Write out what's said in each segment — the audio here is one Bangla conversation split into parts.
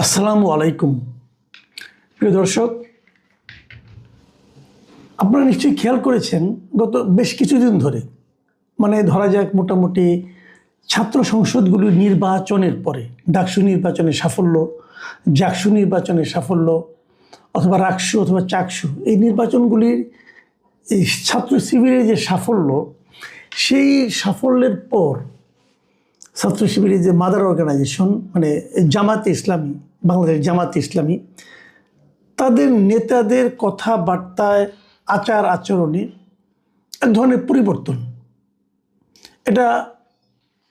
আসসালামু আলাইকুম প্রিয় দর্শক, আপনারা নিশ্চয়ই খেয়াল করেছেন গত বেশ কিছুদিন ধরে ধরা যাক মোটামুটি ছাত্র সংসদগুলির নির্বাচনের পরে ডাকসু নির্বাচনের সাফল্য, জাকসু নির্বাচনের সাফল্য অথবা রাকসু অথবা চাকসু এই নির্বাচনগুলির এই ছাত্র শিবিরের যে সাফল্য, সেই সাফল্যের পর ছাত্র শিবিরের যে মাদার অর্গানাইজেশন জামাতে ইসলামী, বাংলাদেশ জামাতে ইসলামী, তাদের নেতাদের কথাবার্তায় আচার আচরণে এক ধরনের পরিবর্তন, এটা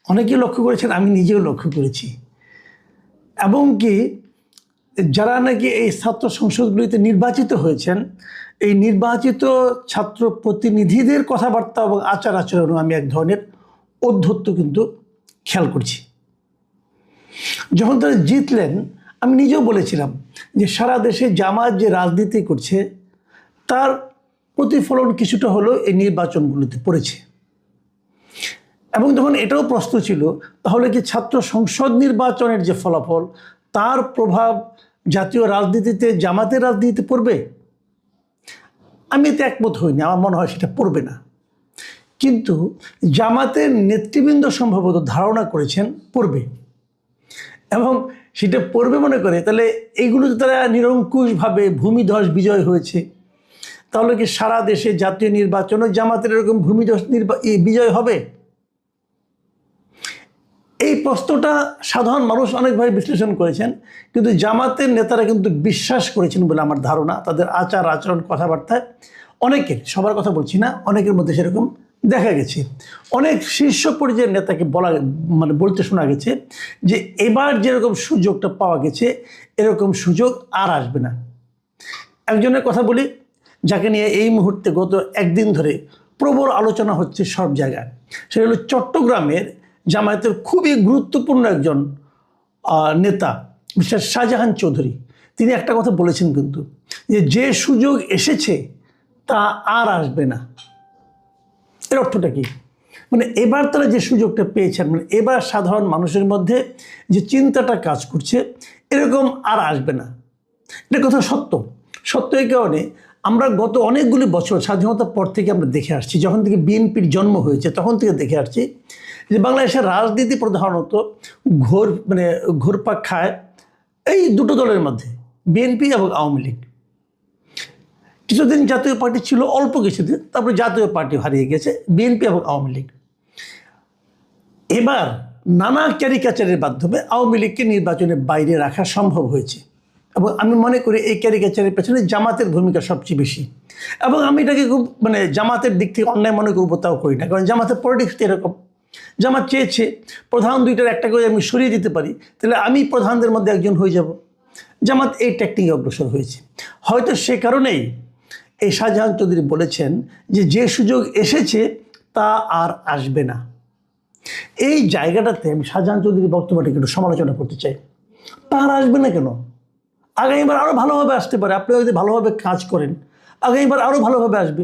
অনেকেই লক্ষ্য করেছেন, আমি নিজেও লক্ষ্য করেছি। এবং কি যারা নাকি এই ছাত্র সংসদগুলিতে নির্বাচিত হয়েছেন, এই নির্বাচিত ছাত্র প্রতিনিধিদের কথাবার্তা এবং আচার আচরণও আমি এক ধরনের ঔদ্ধত্য কিন্তু খেয়াল করছি। যখন তারা জিতলেন, আমি নিজেও বলেছিলাম যে সারা দেশে জামাত যে রাজনীতি করছে তার প্রতিফলন কিছুটা হলেও এই নির্বাচনগুলোতে পড়েছে। এবং তখন এটাও প্রশ্ন ছিল, তাহলে কি ছাত্র সংসদ নির্বাচনের যে ফলাফল তার প্রভাব জাতীয় রাজনীতিতে, জামাতের রাজনীতিতে পড়বে? আমি এতে একমত হইনি, আমার মনে হয় সেটা পড়বে না। কিন্তু জামাতের নেতৃবৃন্দ সম্ভবত ধারণা করেছেন পড়বে, এবং সেটা পড়বে মনে করে তাহলে এইগুলোতে তারা নিরঙ্কুশভাবে ভূমিধস বিজয় হয়েছে, তাহলে কি সারা দেশে জাতীয় নির্বাচনও জামাতের এরকম ভূমিধস বিজয় হবে? এই প্রশ্নটা সাধারণ মানুষ অনেকভাবে বিশ্লেষণ করেছেন, কিন্তু জামাতের নেতারা কিন্তু বিশ্বাস করেছেন বলে আমার ধারণা। তাদের আচার আচরণ, কথাবার্তায় অনেকের, সবার কথা বলছি না, অনেকের মধ্যে সেরকম দেখা গেছে। অনেক শীর্ষ পর্যায়ের নেতাকে বলতে শোনা গেছে যে এবার যেরকম সুযোগটা পাওয়া গেছে এরকম সুযোগ আর আসবে না। একজনের কথা বলি, যাকে নিয়ে এই মুহূর্তে গত একদিন ধরে প্রবল আলোচনা হচ্ছে সব জায়গায়, সেটা হলো চট্টগ্রামের জামায়াতের খুবই গুরুত্বপূর্ণ একজন নেতা মিস্টার শাহজাহান চৌধুরী। তিনি একটা কথা বলেছেন কিন্তু, যে সুযোগ এসেছে তা আর আসবে না। এর অর্থটা কি? এবার তারা যে সুযোগটা পেয়েছেন, এবার সাধারণ মানুষের মধ্যে যে চিন্তাটা কাজ করছে এরকম আর আসবে না। এটা কথা সত্য। সত্য এই কারণে আমরা গত অনেকগুলি বছর স্বাধীনতার পর থেকে আমরা দেখে আসছি, যখন থেকে বিএনপির জন্ম হয়েছে তখন থেকে দেখে আসছি যে বাংলাদেশের রাজনীতি প্রধানত ঘুরপাক খায় এই দুটো দলের মধ্যে, বিএনপি এবং আওয়ামী লীগ। কিছুদিন জাতীয় পার্টি ছিল, অল্প কিছুদিন, তারপরে জাতীয় পার্টি হারিয়ে গেছে, বিএনপি এবং আওয়ামী লীগ। এবার নানা ক্যারিকাচারের মাধ্যমে আওয়ামী লীগকে নির্বাচনের বাইরে রাখা সম্ভব হয়েছে, এবং আমি মনে করি এই ক্যারিকাচারের পেছনে জামাতের ভূমিকা সবচেয়ে বেশি। এবং আমি এটাকে খুব জামাতের দিক থেকে অন্যায় মনে করবো তাও করি না, কারণ জামাতের পলিটিক্সটা এরকম। জামাত চেয়েছে প্রধান দুইটার একটা করে আমি সরিয়ে দিতে পারি, তাহলে আমি প্রধানদের মধ্যে একজন হয়ে যাব। জামাত এই টেকনিকে অগ্রসর হয়েছে। হয়তো সে কারণেই এই শাহজাহান চৌধুরী বলেছেন যে সুযোগ এসেছে তা আর আসবে না। এই জায়গাটাতে আমি শাহজাহান চৌধুরীর বক্তব্যটাকে একটু সমালোচনা করতে চাই। তার আসবে না কেন? আগামীবার আরও ভালোভাবে আসতে পারে। আপনি যদি ভালোভাবে কাজ করেন আগামীবার আরও ভালোভাবে আসবে।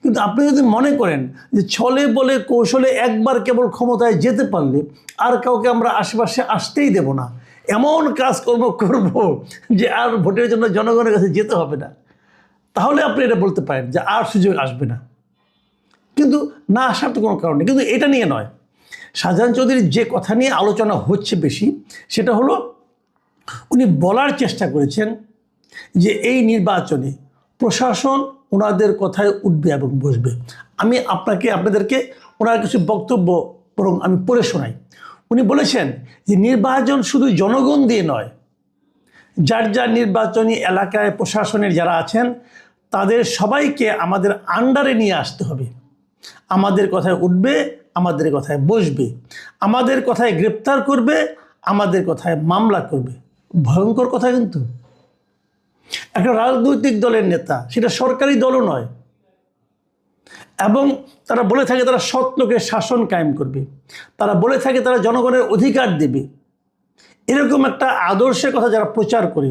কিন্তু আপনি যদি মনে করেন যে ছলে বলে কৌশলে একবার কেবল ক্ষমতায় যেতে পারলে আর কাউকে আমরা আশেপাশে আসতেই দেব না, এমন কাজকর্ম করব যে আর ভোটের জন্য জনগণের কাছে যেতে হবে না, তাহলে আপনি এটা বলতে পারেন যে আর সুযোগ আসবে না। কিন্তু না আসার তো কোনো কারণ নেই। কিন্তু এটা নিয়ে নয়, শাহজাহান চৌধুরীর যে কথা নিয়ে আলোচনা হচ্ছে বেশি, সেটা হলো উনি বলার চেষ্টা করেছেন যে এই নির্বাচনে প্রশাসন ওনাদের কথায় উঠবে এবং বসবে। আমি আপনাদেরকে ওনার কিছু বক্তব্য বরং আমি পড়ে শোনাই। উনি বলেছেন যে নির্বাচন শুধু জনগণ দিয়ে নয়, যার যার নির্বাচনী এলাকায় প্রশাসনের যারা আছেন তাদের সবাইকে আমাদের আন্ডারে নিয়ে আসতে হবে। আমাদের কথায় উঠবে, আমাদের কথায় বসবে, আমাদের কথায় গ্রেপ্তার করবে, আমাদের কথায় মামলা করবে। ভয়ঙ্কর কথা কিন্তু। একটা রাজনৈতিক দলের নেতা, সেটা সরকারি দলও নয়, এবং তারা বলে থাকে তারা সৎ লোকের শাসন কায়েম করবে, তারা বলে থাকে তারা জনগণের অধিকার দেবে, এরকম একটা আদর্শের কথা যারা প্রচার করে,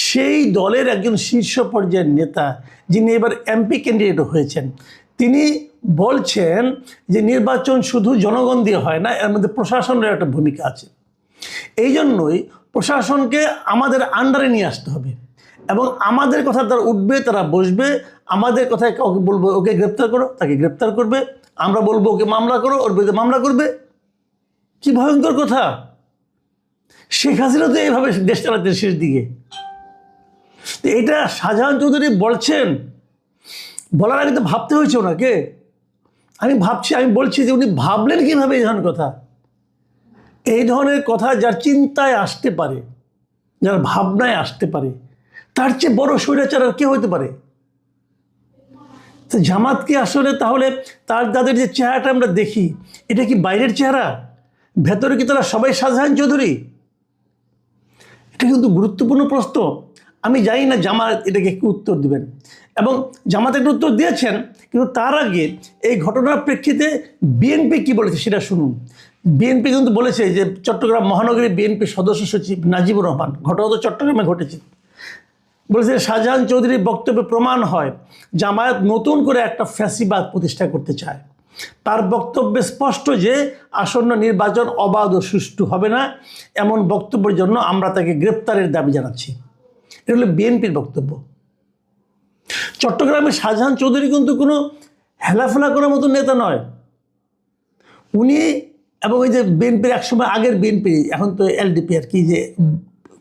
সেই দলের একজন শীর্ষ পর্যায়ের নেতা যিনি এবার এমপি ক্যান্ডিডেট হয়েছেন, তিনি বলছেন যে নির্বাচন শুধু জনগণ দিয়ে হয় না, এর মধ্যে প্রশাসনের একটা ভূমিকা আছে। এই জন্যই প্রশাসনকে আমাদের আন্ডারে নিয়ে আসতে হবে এবং আমাদের কথা তারা উঠবে, তারা বসবে, আমাদের কথায় কাউকে বলবো ওকে গ্রেপ্তার করো, তাকে গ্রেপ্তার করবে, আমরা বলবো ওকে মামলা করো, ওর বিরুদ্ধে মামলা করবে। কি ভয়ঙ্কর কথা! শেখ হাসিনা তো এইভাবে দেশ চালাতে শেষ দিকে। এটা শাহজাহান চৌধুরী বলছেন, বলার আগে তো ভাবতে হয়েছে ওনাকে। আমি বলছি যে উনি ভাবলেন কিভাবে এই ধরনের কথা? এই ধরনের কথা যার চিন্তায় আসতে পারে, যার ভাবনায় আসতে পারে, তার চেয়ে বড় স্বৈরাচার আর কে হতে পারে? তো জামাতকে আসলে তাহলে তাদের যে চেহারাটা আমরা দেখি, এটা কি বাইরের চেহারা? ভেতরে কি তারা সবাই শাহজাহান চৌধুরী? এটা কিন্তু গুরুত্বপূর্ণ প্রশ্ন। আমি জানি না জামাত এটাকে কি উত্তর দিবেন, এবং জামাত একটা উত্তর দিয়েছেন, কিন্তু তার আগে এই ঘটনার প্রেক্ষিতে বিএনপি কি বলেছে সেটা শুনুন। বিএনপি কিন্তু বলেছে যে চট্টগ্রাম মহানগরী বিএনপি সদস্য সচিব নাজিবুর রহমান, ঘটনা তো চট্টগ্রামে ঘটেছে, বলেছে শাহজাহান চৌধুরীর বক্তব্যে প্রমাণ হয় জামায়াত নতুন করে একটা ফ্যাসিবাদ প্রতিষ্ঠা করতে চায়। তার বক্তব্যে স্পষ্ট যে আসন্ন নির্বাচন অবাধ ও সুষ্ঠু হবে না, এমন বক্তব্যের জন্য আমরা তাকে গ্রেপ্তারের দাবি জানাচ্ছি। এটা হলো বিএনপির বক্তব্য। চট্টগ্রামের শাহজাহান চৌধুরী কিন্তু কোনো হেলাফেলা করার মতো নেতা নয়। উনি এবং ওই যে বিএনপির একসময় আগের বিএনপি, এখন তো এলডিপি আর কি, যে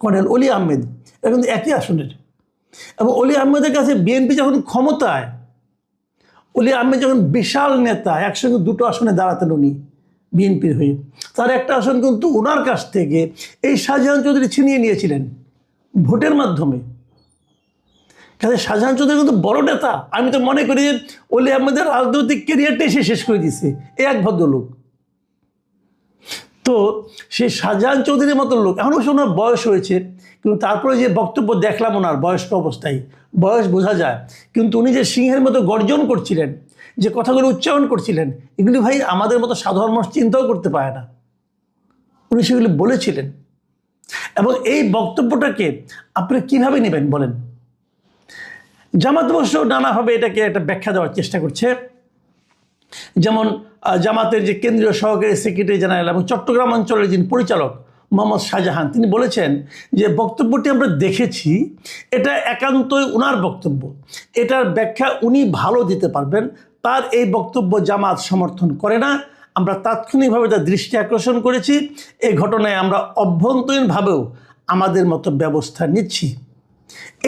কর্নেল অলি আহমেদ, এটা কিন্তু একই আসনের। এবং অলি আহমেদের কাছে বিএনপি যখন ক্ষমতায়, অলি আহমেদ যখন বিশাল নেতা, একসঙ্গে দুটো আসনে দাঁড়াতেন উনি বিএনপির হয়ে, তার একটা আসন কিন্তু ওনার কাছ থেকে এই শাহজাহান চৌধুরী ছিনিয়ে নিয়েছিলেন ভোটের মাধ্যমে। কাজে শাহজাহান চৌধুরী কিন্তু বড় নেতা। আমি তো মনে করি যে অলি আহমেদের রাজনৈতিক ক্যারিয়ারটাই সে শেষ করে দিচ্ছে এই এক ভদ্রলোক। তো সেই শাহজাহান চৌধুরীর মতো লোক, এখন অবশ্য ওনার বয়স হয়েছে, কিন্তু তারপরে যে বক্তব্য দেখলাম ওনার বয়স্ক অবস্থায়, বয়স বোঝা যায়, কিন্তু উনি যে সিংহের মতো গর্জন করছিলেন, যে কথাগুলো উচ্চারণ করছিলেন, এগুলি ভাই আমাদের মতো সাধারণ মানুষ চিন্তাও করতে পারে না। উনি সেগুলি বলেছিলেন। এবং এই বক্তব্যটাকে আপনি কিভাবে নেবেন বলেন? জামাত অবশ্য নানাভাবে এটাকে একটা ব্যাখ্যা দেওয়ার চেষ্টা করছে। যেমন জামাতের যে কেন্দ্রীয় সহকারী সেক্রেটারি জেনারেল এবং চট্টগ্রাম অঞ্চলের যিনি পরিচালক মোহাম্মদ শাহজাহান, তিনি বলেছেন যে বক্তব্যটি আমরা দেখেছি, এটা একান্তই ওনার বক্তব্য, এটার ব্যাখ্যা উনি ভালো দিতে পারবেন। তার এই বক্তব্য জামাত সমর্থন করে না। আমরা তাৎক্ষণিকভাবে তার দৃষ্টি আকর্ষণ করেছি। এই ঘটনায় আমরা অভ্যন্তরীণভাবেও আমাদের মতো ব্যবস্থা নিচ্ছি।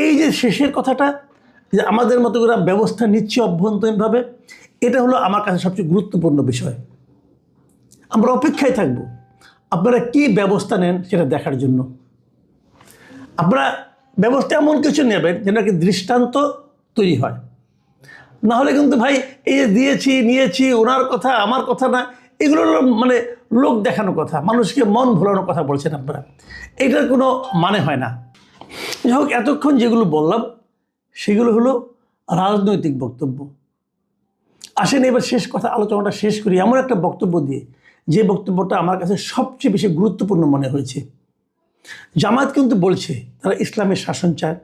এই যে শেষের কথাটা, যে আমাদের মতো করে ব্যবস্থা নিচ্ছি অভ্যন্তরীণভাবে, এটা হলো আমার কাছে সবচেয়ে গুরুত্বপূর্ণ বিষয়। আমরা অপেক্ষায় থাকব আপনারা কি ব্যবস্থা নেন সেটা দেখার জন্য। আপনারা ব্যবস্থা এমন কিছু নেবেন যেন কি দৃষ্টান্ত তৈরি হয়। না হলে কিন্তু ভাই এই যে দিয়েছি নিয়েছি, ওনার কথা আমার কথা না, এগুলো মানে লোক দেখানো কথা, মানুষকে মন ভোলানোর কথা বলছেন আপনারা, এটার কোনো মানে হয় না। যাই হোক, এতক্ষণ যেগুলো বললাম সেগুলো হলো রাজনৈতিক বক্তব্য। আসেন এবার আলোচনাটা শেষ করি এমন একটা বক্তব্য দিয়ে, যে বক্তব্যটা আমার কাছে সবচেয়ে বেশি গুরুত্বপূর্ণ মনে হয়েছে। জামাত কিন্তু বলছে তারা ইসলামের শাসন চায়,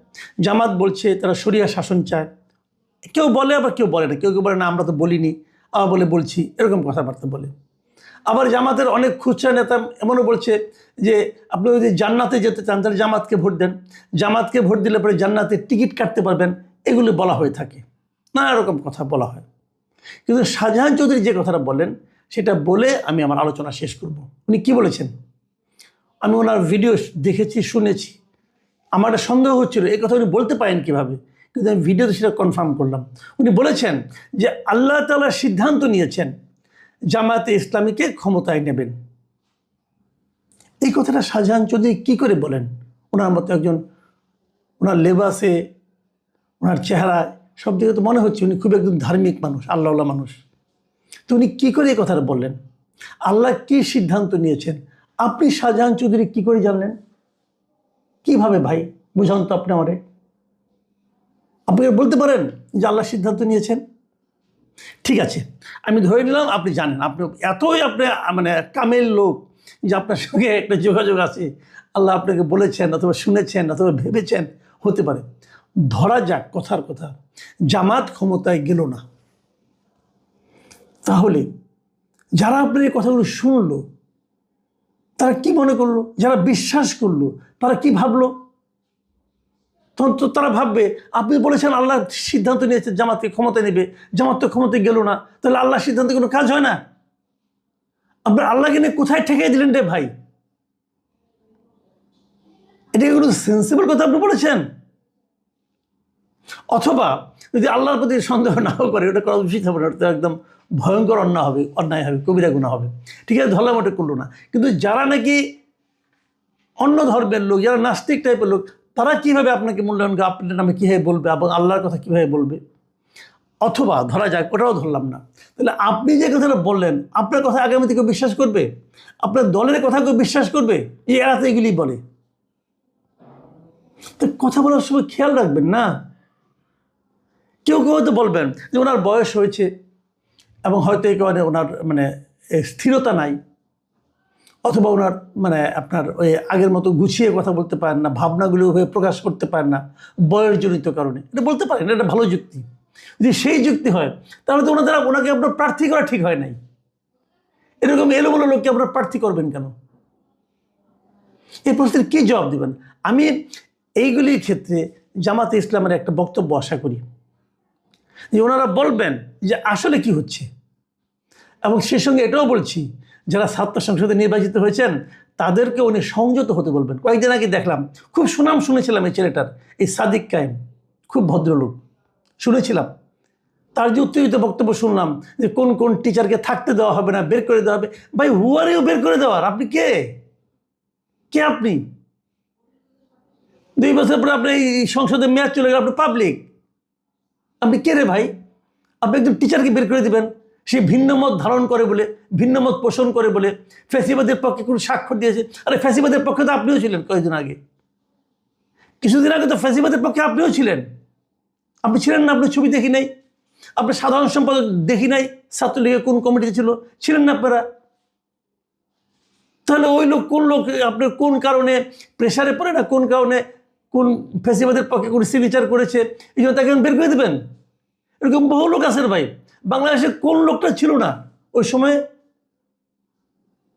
জামাত বলছে তারা শরিয়া শাসন চায়। কেউ বলে আবার কেউ বলে না, কেউ বলে না আমরা তো বলিনি, আবার বলে বলছি, এরকম কথাবার্তা বলে। আবার জামাতের অনেক খুচরা নেতা এমনও বলছে যে আপনি যদি জান্নাতে যেতে চান তাহলে জামাতকে ভোট দেন, জামাতকে ভোট দিলে পরে জান্নাতের টিকিট কাটতে পারবেন, এগুলি বলা হয়ে থাকে, নানা রকম কথা বলা হয়। কিন্তু শাহজাহান চৌধুরী যে কথাটা বললেন সেটা বলে আমি আমার আলোচনা শেষ করব। উনি কি বলেছেন? আমি ওনার ভিডিও দেখেছি, শুনেছি, আমার একটা সন্দেহ হচ্ছিল এই কথা উনি বলতে পারেন কীভাবে, কিন্তু আমি ভিডিওতে সেটা কনফার্ম করলাম। উনি বলেছেন যে আল্লাহ তাআলা সিদ্ধান্ত নিয়েছেন জামায়াতে ইসলামীকে ক্ষমতায় নেবেন। এই কথাটা শাহজাহান চৌধুরী কী করে বলেন? ওনার মতো একজন, ওনার লেবাসে, ওনার চেহারায় সব দিকে তো মনে হচ্ছে উনি খুব একজন ধার্মিক মানুষ, আল্লাহওয়ালা মানুষ। তো উনি কী করে এই কথাটা বললেন? আল্লাহ কি সিদ্ধান্ত নিয়েছেন আপনি শাহজাহান চৌধুরী কী করে জানলেন? কিভাবে ভাই বুঝান তো আপনি আমারে। আপনি বলতে পারেন যে আল্লাহ সিদ্ধান্ত নিয়েছেন? ঠিক আছে, আমি ধরে নিলাম আপনি জানেন, আপনি এতই আপনি মানে কামেল লোক যে আপনার সঙ্গে একটা যোগাযোগ আছে, আল্লাহ আপনাকে বলেছেন অথবা শুনেছেন অথবা ভেবেছেন, হতে পারে। ধরা যাক কথার কথা জামাত ক্ষমতায় গেল না, তাহলে যারা আপনার এই কথাগুলো শুনলো তারা কি মনে করলো? যারা বিশ্বাস করলো তারা কি ভাবলো? তখন তো তারা ভাববে আপনি বলেছেন আল্লাহ সিদ্ধান্ত নিয়েছে জামাতকে ক্ষমতা নেবে, জামাত তো ক্ষমতায় গেল না, তাহলে আল্লাহর সিদ্ধান্তে কোনো কাজ হয় না। আপনি আল্লাহকে নিয়ে কোথায় ঠেকিয়ে দিলেন রে ভাই? এটা কোনো সেন্সিবল কথা আপনি বলেছেন? অথবা যদি আল্লাহর প্রতি সন্দেহ নাও করে, ওটা করা উচিত হবে না, ওটা একদম ভয়ঙ্কর অন্যায় হবে, কবিরা গুনাহ হবে। ঠিক আছে, ধরলাম ওটা করলো না, কিন্তু যারা নাকি অন্য ধর্মের লোক, যারা নাস্তিক টাইপের লোক, তারা কীভাবে আপনাকে মূল্যায়ন করে, আপনার নামে কীভাবে বলবে এবং আল্লাহর কথা কীভাবে বলবে? অথবা ধরা যাক ওটাও ধরলাম না, তাহলে আপনি যে কথাটা বললেন আপনার কথা আগামীতে কেউ বিশ্বাস করবে? আপনার দলের কথা কেউ বিশ্বাস করবে? এরা তো এগুলি বলে। তো কথা বলার সময় খেয়াল রাখবেন না। কেউ কেউ হয়তো বলবেন যে ওনার বয়স হয়েছে এবং হয়তো এই কারণে ওনার মানে স্থিরতা নাই, অথবা ওনার মানে আপনার ওই আগের মতো গুছিয়ে কথা বলতে পারেন না, ভাবনাগুলো ওইভাবে প্রকাশ করতে পারেন না বয়সজনিত কারণে। এটা বলতে পারেন, এটা ভালো যুক্তি। যদি সেই যুক্তি হয় তাহলে তো ওনাকে আপনার প্রার্থী করা ঠিক হয় নাই। এরকম এলোমেলো লোককে আপনার প্রার্থী করবেন কেন? এই প্রশ্নের কী জবাব দেবেন? আমি এইগুলির ক্ষেত্রে জামাতে ইসলামের একটা বক্তব্য আশা করি যে ওনারা বলবেন যে আসলে কি হচ্ছে, এবং সেই সঙ্গে এটাও বলছি যারা ছাত্র সংসদে নির্বাচিত হয়েছেন তাদেরকে উনি সংযত হতে বলবেন। কয়েকদিন আগে দেখলাম, খুব সুনাম শুনেছিলাম এই ছেলেটার, এই সাদিক কায়েম, খুব ভদ্রলোক, শুনেছিলাম তার যে উত্তেজিত বক্তব্য শুনলাম যে কোন কোন টিচারকে থাকতে দেওয়া হবে না, বের করে দেওয়া হবে। ভাই, হু আর ইউ বের করে দেওয়ার? আপনি কে? আপনি 2 বছর পরে আপনি এই সংসদে মেয়াদ চলে গেল, আপনি পাবলিক, আপনি কে রে ভাই? আপনি একজন টিচারকে বের করে দিবেন সে ভিন্ন মত ধারণ করে বলে, ভিন্ন মত পোষণ করে বলে, ফ্যাসিবাদের পক্ষে কোন স্বাক্ষর দিয়েছে? আরে ফ্যাসিবাদের পক্ষে তো আপনিও ছিলেন কয়েকদিন আগে, কিছুদিন আগে তো ফ্যাসিবাদের পক্ষে আপনিও ছিলেন। আপনি ছিলেন না? আপনার ছবি দেখি নাই, আপনার সাধারণ সম্পাদক দেখি নাই, ছাত্রলীগের কোন কমিটিতে ছিলেন না আপনারা? তাহলে ওই লোক কোন লোক আপনার কোন কারণে প্রেশারে পড়ে না, কোন কারণে কোন ফ্যাসিবাদের পক্ষে কোন সিগনেচার করেছে, এই জন্য তাকে বের করে দেবেন? এরকম বহু লোক আছেন ভাই। বাংলাদেশে কোন লোকটা ছিল না ওই সময়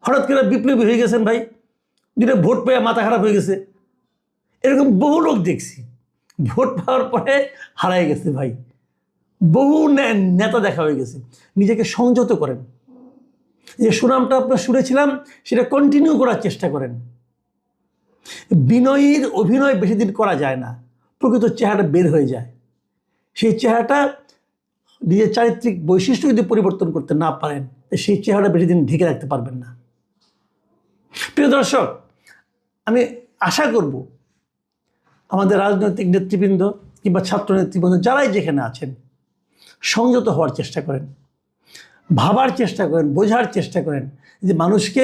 হঠাৎ করে বিপ্লবী হয়ে গেছেন ভাই, যেটা ভোট পেয়ে মাথা খারাপ হয়ে গেছে? এরকম বহু লোক দেখছি, ভোট পাওয়ার পরে হারাই গেছে ভাই। বহু নেতা দেখা হয়ে গেছে। নিজেকে সংযত করেন, যে সুনামটা আপনার শুনেছিলাম সেটা কন্টিনিউ করার চেষ্টা করেন। বিনয়ীর অভিনয় বেশি দিন করা যায় না, প্রকৃত চেহারা বের হয়ে যায়। সেই চেহারাটা, নিজের চারিত্রিক বৈশিষ্ট্য যদি পরিবর্তন করতে না পারেন সেই চেহারা বেশি দিন ঢেকে রাখতে পারবেন না। প্রিয় দর্শক, আমি আশা করব আমাদের রাজনৈতিক নেতৃবৃন্দ কিংবা ছাত্র নেতৃবৃন্দ যারাই যেখানে আছেন সংযত হওয়ার চেষ্টা করেন, ভাবার চেষ্টা করেন, বোঝার চেষ্টা করেন যে মানুষকে